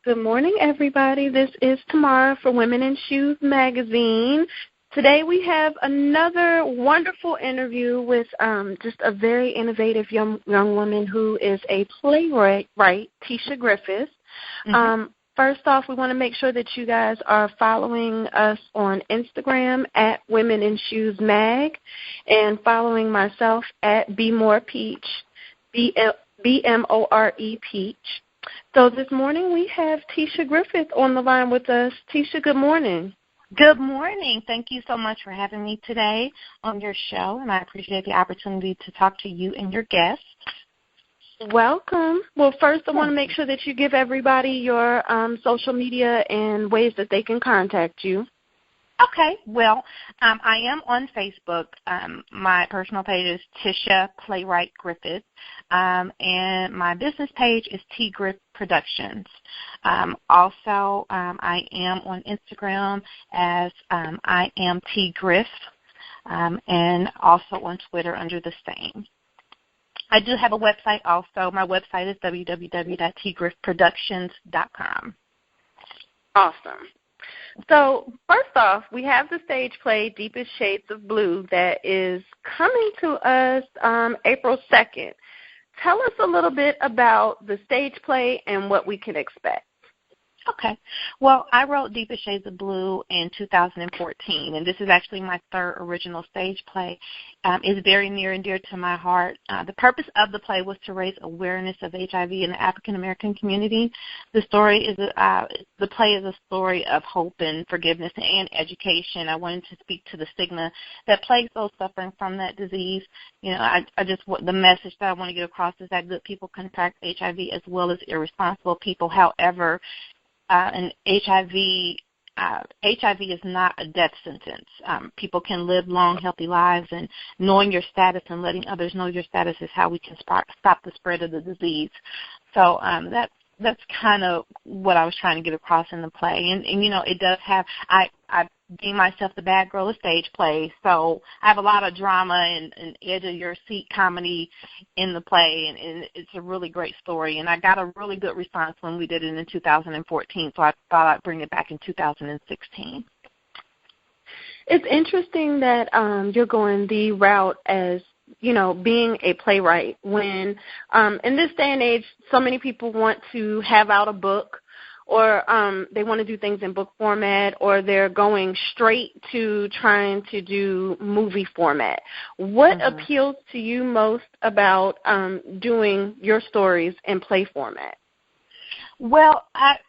Good morning, everybody. This is Tamara for Women in Shoes magazine. Today we have another wonderful interview with just a very innovative young woman who is a playwright, Tisha Griffith. First off, we want to make sure that you guys are following us on Instagram at Women in Shoes Mag and following myself at Be More Peach, B-M-O-R-E Peach. So this morning we have Tisha Griffith on the line with us. Tisha, good morning. Good morning. Thank you so much for having me today on your show, and I appreciate the opportunity to talk to you and your guests. Welcome. Well, first I want to make sure that you give everybody your social media and ways that they can contact you. Okay. Well, I am on Facebook. My personal page is Tisha Playwright Griffith, and my business page is T Griff Productions. Also, I am on Instagram as I am T Griff, and also on Twitter under the same. I do have a website also. My website is www.tgriffproductions.com. Awesome. So first off, we have the stage play Deepest Shades of Blue that is coming to us April 2nd. Tell us a little bit about the stage play and what we can expect. Okay. Well, I wrote Deepest Shades of Blue in 2014, and this is actually my third original stage play. It's very near and dear to my heart. The purpose of the play was to raise awareness of HIV in the African American community. The play is a story of hope and forgiveness and education. I wanted to speak to the stigma that plagues those suffering from that disease. You know, the message that I want to get across is that good people contract HIV as well as irresponsible people. However, and HIV is not a death sentence. People can live long, healthy lives, and knowing your status and letting others know your status is how we can stop the spread of the disease. So that's kind of what I was trying to get across in the play. And you know, it does have, I deem myself the bad girl of stage play, so I have a lot of drama and edge-of-your-seat comedy in the play, and it's a really great story. And I got a really good response when we did it in 2014, so I thought I'd bring it back in 2016. It's interesting that you're going the route as, you know, being a playwright when in this day and age so many people want to have out a book, or they want to do things in book format, or they're going straight to trying to do movie format. What appeals to you most about doing your stories in play format? Well, I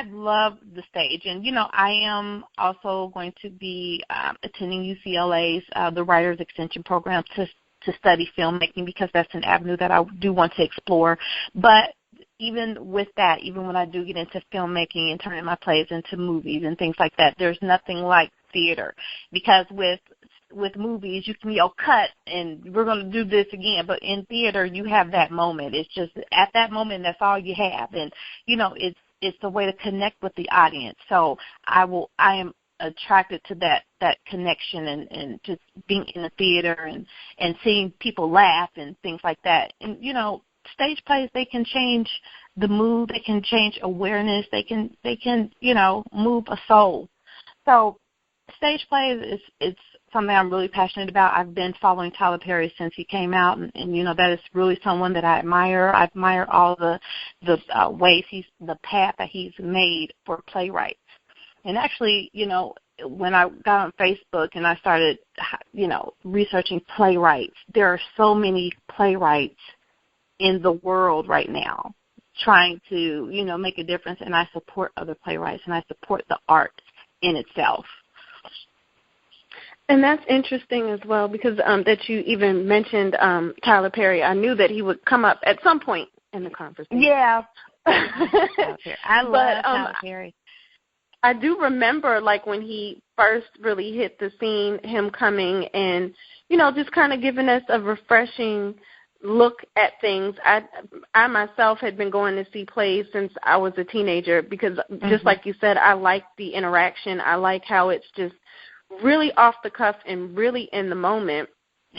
love the stage, and, you know, I am also going to be attending UCLA's the Writers Extension Program to study filmmaking, because that's an avenue that I do want to explore. But even with that, even when I do get into filmmaking and turning my plays into movies and things like that, there's nothing like theater, because with movies you can yell cut and we're going to do this again, but in theater you have that moment. It's just at that moment that's all you have, and you know, it's a way to connect with the audience. So I am attracted to that connection and just being in the theater and seeing people laugh and things like that. And you know, stage plays, they can change the mood, they can change awareness, they can you know, move a soul. So stage plays is something I'm really passionate about. I've been following Tyler Perry since he came out, and you know, that is really someone that I admire. I admire all the ways the path that he's made for playwrights. And actually, you know, when I got on Facebook and I started, you know, researching playwrights, there are so many playwrights in the world right now trying to, you know, make a difference, and I support other playwrights, and I support the art in itself. And that's interesting as well, because that you even mentioned Tyler Perry. I knew that he would come up at some point in the conversation. Yeah. I love Tyler Perry. I do remember, like, when he first really hit the scene, him coming and, you know, just kind of giving us a refreshing look at things. I myself had been going to see plays since I was a teenager, because just like you said, I like the interaction. I like how it's just really off the cuff and really in the moment.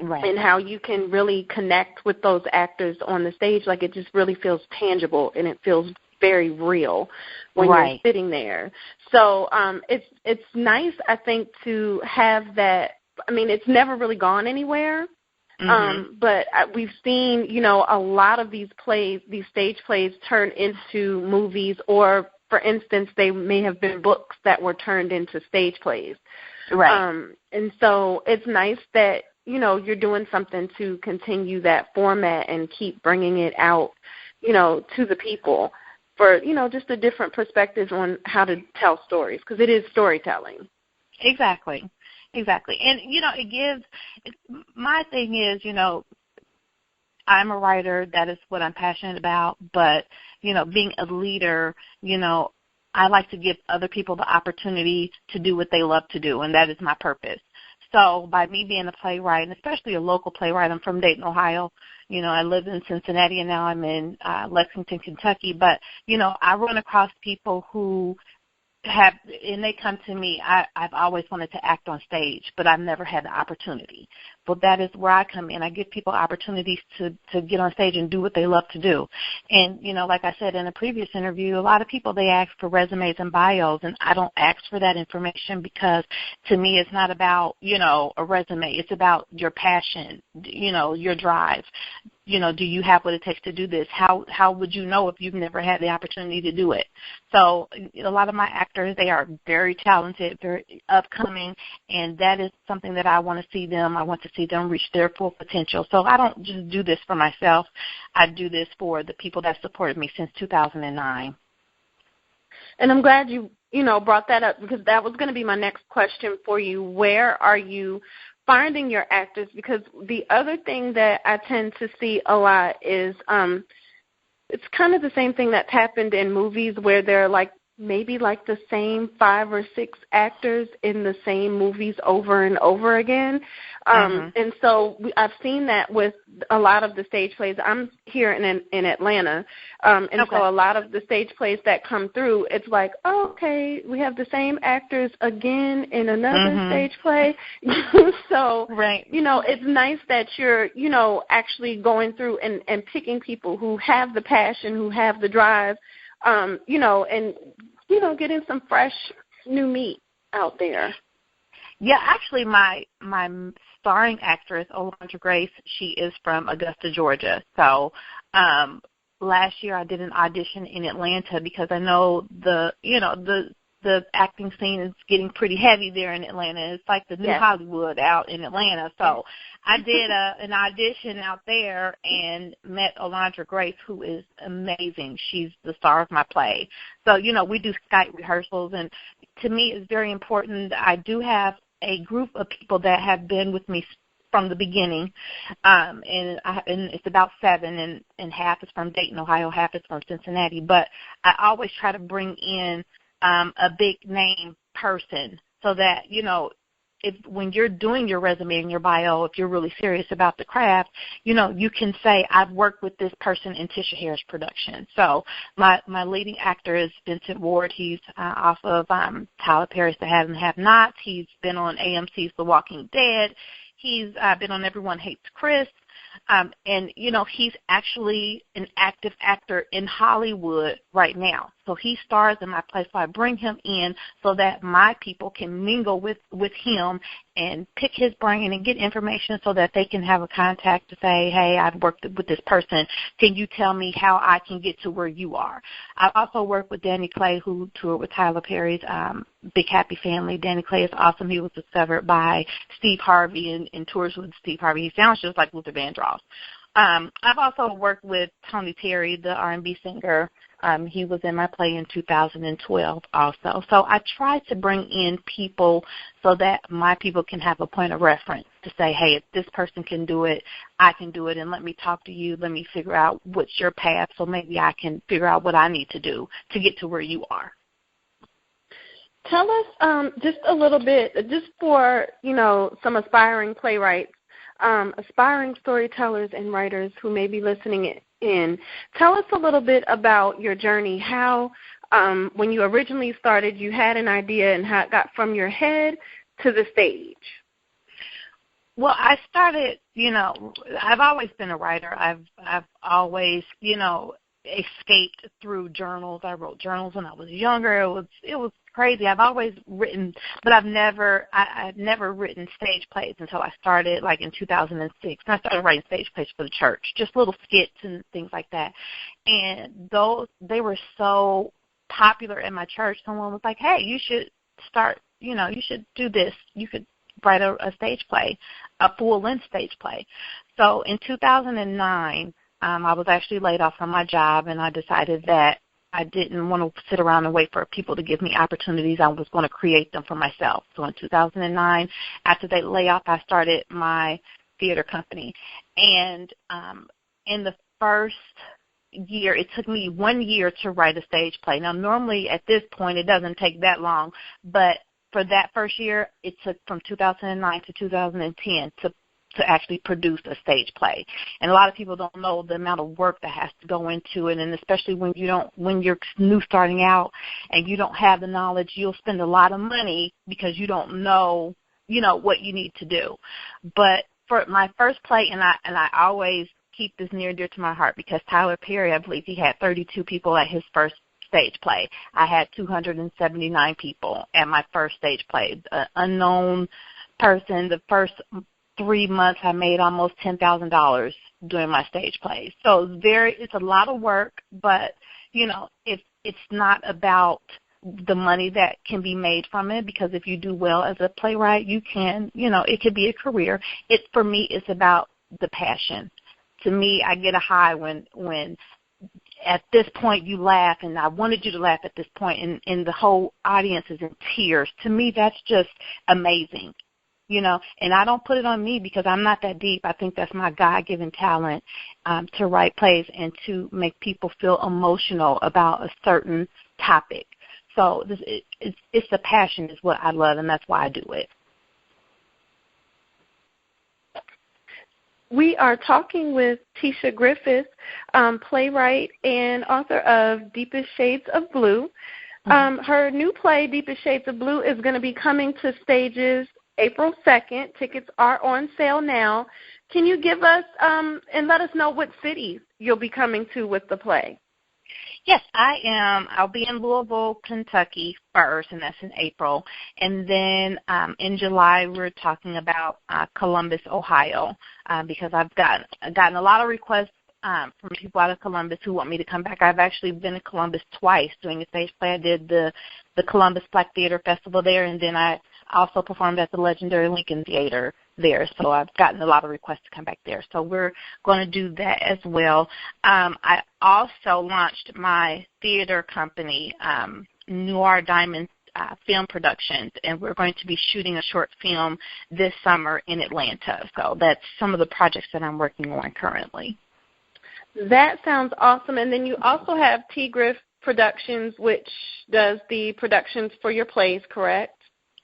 Right. And how you can really connect with those actors on the stage. Like, it just really feels tangible and it feels very real when you're sitting there. So it's nice, I think, to have that. I mean, it's never really gone anywhere. But we've seen, you know, a lot of these plays, these stage plays, turn into movies, or, for instance, they may have been books that were turned into stage plays. Right. And so it's nice that, you know, you're doing something to continue that format and keep bringing it out, you know, to the people for, you know, just a different perspective on how to tell stories, because it is storytelling. Exactly. And, you know, my thing is, you know, I'm a writer. That is what I'm passionate about. But, you know, being a leader, you know, I like to give other people the opportunity to do what they love to do, and that is my purpose. So by me being a playwright, and especially a local playwright, I'm from Dayton, Ohio. You know, I live in Cincinnati, and now I'm in Lexington, Kentucky. But, you know, I run across people who and they come to me, I've always wanted to act on stage, but I've never had the opportunity. But that is where I come in. I give people opportunities to get on stage and do what they love to do. And, you know, like I said in a previous interview, a lot of people, they ask for resumes and bios, and I don't ask for that information because, to me, it's not about, you know, a resume. It's about your passion, you know, your drive. You know, do you have what it takes to do this? How would you know if you've never had the opportunity to do it? So a lot of my actors, they are very talented, very upcoming, and that is something that I want to see them. I want to see them reach their full potential. So I don't just do this for myself. I do this for the people that supported me since 2009. And I'm glad you brought that up, because that was going to be my next question for you. Where are you finding your actors? Because the other thing that I tend to see a lot is it's kind of the same thing that's happened in movies, where they're like maybe like the same 5 or 6 actors in the same movies over and over again. And so I've seen that with a lot of the stage plays. I'm here in Atlanta, and so a lot of the stage plays that come through, it's like, oh, okay, we have the same actors again in another stage play. So, you know, it's nice that you're, you know, actually going through and picking people who have the passion, who have the drive, you know, and, you know, getting some fresh new meat out there. Yeah, actually, my starring actress, Olondra Grace, she is from Augusta, Georgia. So last year I did an audition in Atlanta because I know the acting scene is getting pretty heavy there in Atlanta. It's like the new Hollywood out in Atlanta. So I did an audition out there and met Olondra Grace, who is amazing. She's the star of my play. So, you know, we do Skype rehearsals, and to me it's very important. I do have a group of people that have been with me from the beginning, and it's about 7, and half is from Dayton, Ohio, half is from Cincinnati. But I always try to bring in a big name person, so that, you know, when you're doing your resume and your bio, if you're really serious about the craft, you know, you can say, I've worked with this person in Tisha Harris production. So my leading actor is Vincent Ward. He's off of Tyler Perry's The Have and Have Nots. He's been on AMC's The Walking Dead. He's been on Everyone Hates Chris. And, you know, he's actually an active actor in Hollywood right now. So he stars in my play. So I bring him in so that my people can mingle with him and pick his brain and get information so that they can have a contact to say, hey, I've worked with this person. Can you tell me how I can get to where you are? I also work with Danny Clay, who toured with Tyler Perry's Big Happy Family. Danny Clay is awesome. He was discovered by Steve Harvey and tours with Steve Harvey. He sounds just like Luther Vandross. I've also worked with Tony Terry, the R&B singer. He was in my play in 2012 also. So I try to bring in people so that my people can have a point of reference to say, hey, if this person can do it, I can do it, and let me talk to you. Let me figure out what's your path so maybe I can figure out what I need to do to get to where you are. Tell us just a little bit, just for, you know, some aspiring playwrights, aspiring storytellers and writers who may be listening in. Tell us a little bit about your journey, how when you originally started, you had an idea and how it got from your head to the stage. Well, I started, you know, I've always been a writer. I've always, you know, escaped through journals. I wrote journals when I was younger. It was crazy. I've always written, but I've never written stage plays until I started, like, in 2006. And I started writing stage plays for the church, just little skits and things like that. And they were so popular in my church. Someone was like, "Hey, you should start. You should do this. You could write a stage play, a full-length stage play." So in 2009. I was actually laid off from my job, and I decided that I didn't want to sit around and wait for people to give me opportunities. I was going to create them for myself. So in 2009, after that layoff, I started my theater company. And in the first year, it took me 1 year to write a stage play. Now, normally at this point, it doesn't take that long, but for that first year, it took from 2009 to 2010 to actually produce a stage play. And a lot of people don't know the amount of work that has to go into it, and especially when you're new starting out and you don't have the knowledge, you'll spend a lot of money because you don't know, what you need to do. But for my first play, and I always keep this near and dear to my heart, because Tyler Perry, I believe he had 32 people at his first stage play. I had 279 people at my first stage play. An unknown person, the first 3 months, I made almost $10,000 doing my stage plays. So it's a lot of work, but it's not about the money that can be made from it, because if you do well as a playwright, you can, it could be a career. For me, it's about the passion. To me, I get a high when at this point you laugh, and I wanted you to laugh at this point, and the whole audience is in tears. To me, that's just amazing. And I don't put it on me because I'm not that deep. I think that's my God-given talent, to write plays and to make people feel emotional about a certain topic. So it's the passion is what I love, and that's why I do it. We are talking with Tisha Griffith, playwright and author of Deepest Shades of Blue. Her new play, Deepest Shades of Blue, is going to be coming to stages April 2nd. Tickets are on sale now. Can you give us and let us know what cities you'll be coming to with the play? Yes, I am. I'll be in Louisville, Kentucky first, and that's in April. And then in July, we're talking about Columbus, Ohio, because I've gotten a lot of requests from people out of Columbus who want me to come back. I've actually been in Columbus twice doing a stage play. I did the Columbus Black Theater Festival there, and then I also performed at the legendary Lincoln Theater there. So I've gotten a lot of requests to come back there. So we're going to do that as well. I also launched my theater company, Noir Diamond Film Productions, and we're going to be shooting a short film this summer in Atlanta. So that's some of the projects that I'm working on currently. That sounds awesome. And then you also have T. Griff Productions, which does the productions for your plays, correct?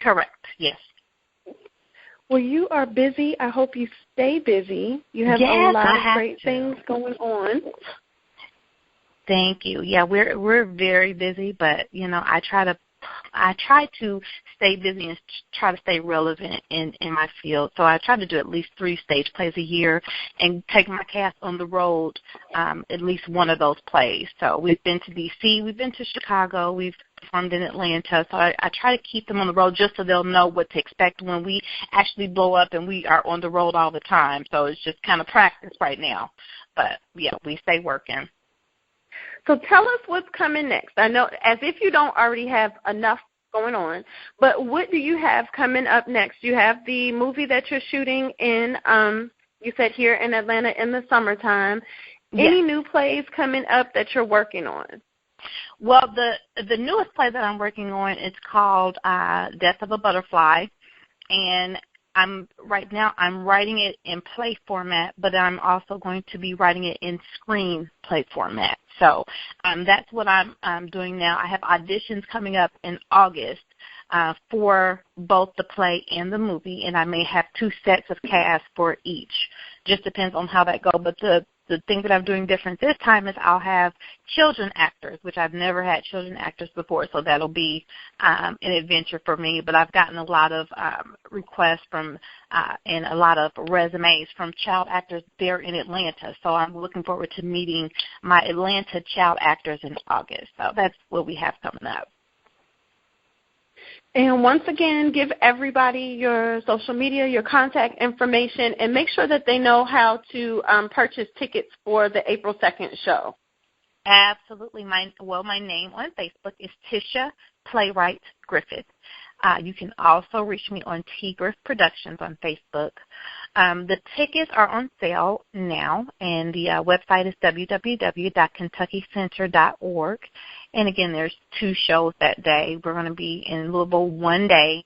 Correct, yes. Well, you are busy. I hope you stay busy. You have a lot of great things going on. Thank you. Yeah, we're very busy, but I try to stay busy and try to stay relevant in my field. So I try to do at least 3 stage plays a year and take my cast on the road, at least one of those plays. So we've been to D.C., we've been to Chicago, we've performed in Atlanta. So I try to keep them on the road just so they'll know what to expect when we actually blow up and we are on the road all the time. So it's just kind of practice right now. But, yeah, we stay working. So tell us what's coming next. I know as if you don't already have enough going on, but what do you have coming up next? You have the movie that you're shooting in, you said here in Atlanta in the summertime. Yes. Any new plays coming up that you're working on? Well, the newest play that I'm working on is called Death of a Butterfly, and right now I'm writing it in play format, but I'm also going to be writing it in screenplay format. So that's what I'm doing now. I have auditions coming up in August for both the play and the movie, and I may have 2 sets of cast for each. Just depends on how that goes. But the thing that I'm doing different this time is I'll have children actors, which I've never had children actors before, so that'll be an adventure for me. But I've gotten a lot of requests from and a lot of resumes from child actors there in Atlanta. So I'm looking forward to meeting my Atlanta child actors in August. So that's what we have coming up. And once again, give everybody your social media, your contact information, and make sure that they know how to purchase tickets for the April 2nd show. Absolutely. My name on Facebook is Tisha Playwrights Griffith. You can also reach me on T-Griff Productions on Facebook. The tickets are on sale now, and the website is www.kentuckycenter.org. And, again, there's 2 shows that day. We're going to be in Louisville one day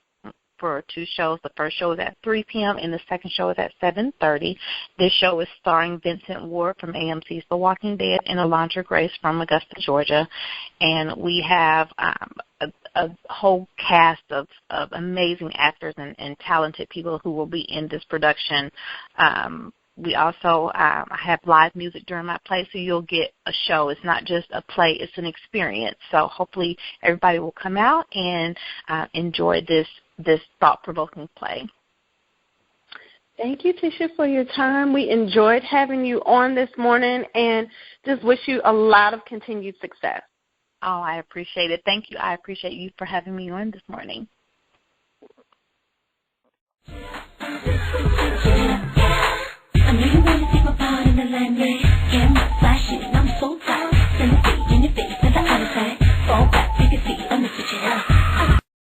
for 2 shows. The first show is at 3 p.m. and the second show is at 7:30. This show is starring Vincent Ward from AMC's The Walking Dead and Alondra Grace from Augusta, Georgia. And we have a whole cast of amazing actors and talented people who will be in this production. We also have live music during my play, so you'll get a show. It's not just a play, it's an experience. So hopefully everybody will come out and enjoy this thought-provoking play. Thank you, Tisha, for your time. We enjoyed having you on this morning and just wish you a lot of continued success. Oh, I appreciate it. Thank you. I appreciate you for having me on this morning.